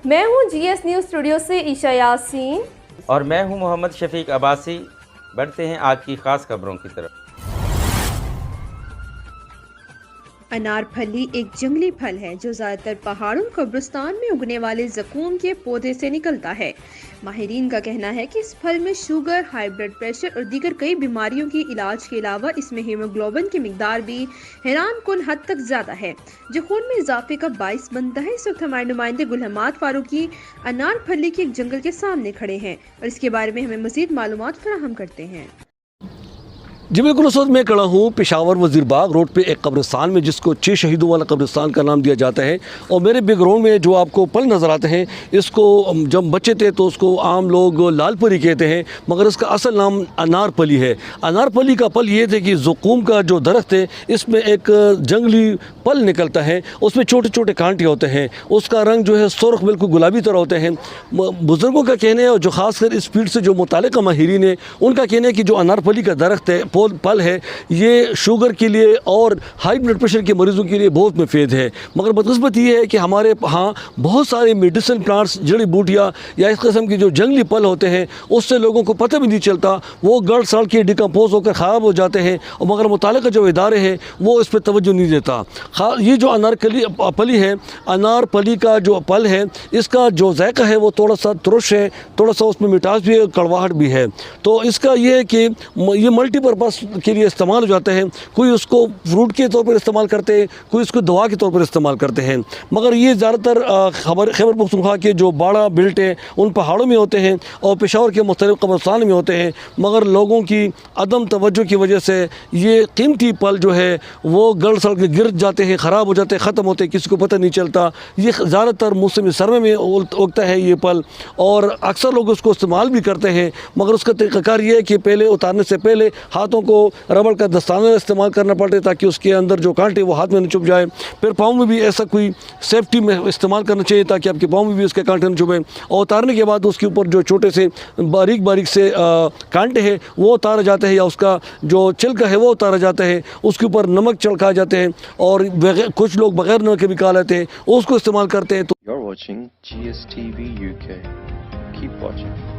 میں ہوں GS news studio سے عیشا یاسین اور میں ہوں محمد شفیق عباسی۔ بڑھتے ہیں آج کی خاص خبروں کی طرف۔ انار پھلی ایک جنگلی پھل ہے جو زیادہ تر پہاڑوں قبرستان میں اگنے والے زقوم کے پودے سے نکلتا ہے۔ ماہرین کا کہنا ہے کہ اس پھل میں شوگر، ہائی بلڈ پریشر اور دیگر کئی بیماریوں کے علاج کے علاوہ اس میں ہیموگلوبن کی مقدار بھی حیران کن حد تک زیادہ ہے، جو خون میں اضافے کا باعث بنتا ہے۔ اس وقت ہمارے نمائندے گل حماد فاروقی انار پھلی کے ایک جنگل کے سامنے کھڑے ہیں اور اس کے بارے میں ہمیں مزید معلومات فراہم کرتے ہیں۔ جی بالکل، اس وقت میں کھڑا ہوں پشاور وزیر باغ روڈ پہ ایک قبرستان میں جس کو 6 شہیدوں والا قبرستان کا نام دیا جاتا ہے، اور میرے بیک گراؤنڈ میں جو آپ کو پل نظر آتے ہیں، اس کو جب بچے تھے تو اس کو عام لوگ لال پری کہتے ہیں، مگر اس کا اصل نام انار پلی ہے۔ انار پلی کا پل یہ تھے کہ زقوم کا جو درخت ہے اس میں ایک جنگلی پل نکلتا ہے، اس میں چھوٹے چھوٹے کانٹے ہوتے ہیں، اس کا رنگ جو ہے سرخ بالکل گلابی طرح ہوتے ہیں۔ بزرگوں کا کہنا ہے، اور جو خاص کر اس فیلڈ سے جو متعلقہ ماہرین ہیں ان کا کہنا ہے کہ جو انار پلی کا درخت ہے، پل ہے، یہ شوگر کے لیے اور ہائی بلڈ پریشر کے مریضوں کے لیے بہت مفید ہے۔ مگر بدقسمت یہ ہے کہ ہمارے ہاں بہت سارے میڈیسن پلانٹس، جڑی بوٹیاں یا اس قسم کے جو جنگلی پل ہوتے ہیں اس سے لوگوں کو پتہ بھی نہیں چلتا، وہ گڑ سڑ کے ڈیکمپوز ہو کر خراب ہو جاتے ہیں، اور مگر متعلقہ جو ادارے ہیں وہ اس پہ توجہ نہیں دیتا۔ یہ جو انار پلی ہے، انار پلی کا جو پل ہے، اس کا جو ذائقہ ہے وہ تھوڑا سا ترش ہے، تھوڑا سا اس میں مٹاس بھی ہے، کڑواہٹ بھی ہے۔ تو اس کا یہ ہے کہ یہ ملٹی پرپز کے لیے استعمال ہو جاتے ہیں، کوئی اس کو فروٹ کے طور پر استعمال کرتے ہیں، کوئی اس کو دوا کے طور پر استعمال کرتے ہیں، مگر یہ زیادہ تر خیبر پختونخوا کے جو باڑہ بیلٹ ہیں ان پہاڑوں میں ہوتے ہیں اور پشاور کے مختلف قبرستان میں ہوتے ہیں، مگر لوگوں کی عدم توجہ کی وجہ سے یہ قیمتی پل جو ہے وہ گڑ سڑ کے گر جاتے ہیں، خراب ہو جاتے ہیں، ختم ہوتے ہیں، کسی کو پتہ نہیں چلتا۔ یہ زیادہ تر موسم سرما میں اگتا ہے یہ پل، اور اکثر لوگ اس کو استعمال بھی کرتے ہیں، مگر اس کا طریقہ کار یہ ہے کہ پہلے اتارنے سے پہلے ہاتھوں کو ربڑ کا دستانہ استعمال کرنا پڑتا ہے تاکہ اس کے اندر جو کانٹے وہ ہاتھ میں نہ چبھ جائے۔ پھر پاؤں میں بھی ایسا کوئی سیفٹی میں استعمال کرنا چاہیے تاکہ آپ کے پاؤں میں بھی اس کے کانٹے نہ چبھیں، اور اتارنے کے بعد اس کے اوپر جو چھوٹے سے باریک سے کانٹے ہیں وہ اتارا جاتے ہیں، یا اس کا جو چھلکا ہے وہ اتارا جاتا ہے، اس کے اوپر نمک چھڑکا جاتے ہیں، اور کچھ لوگ بغیر نمک کے بھی کھا لیتے ہیں، اس کو استعمال کرتے ہیں۔ You're watching GSTV UK. Keep watching.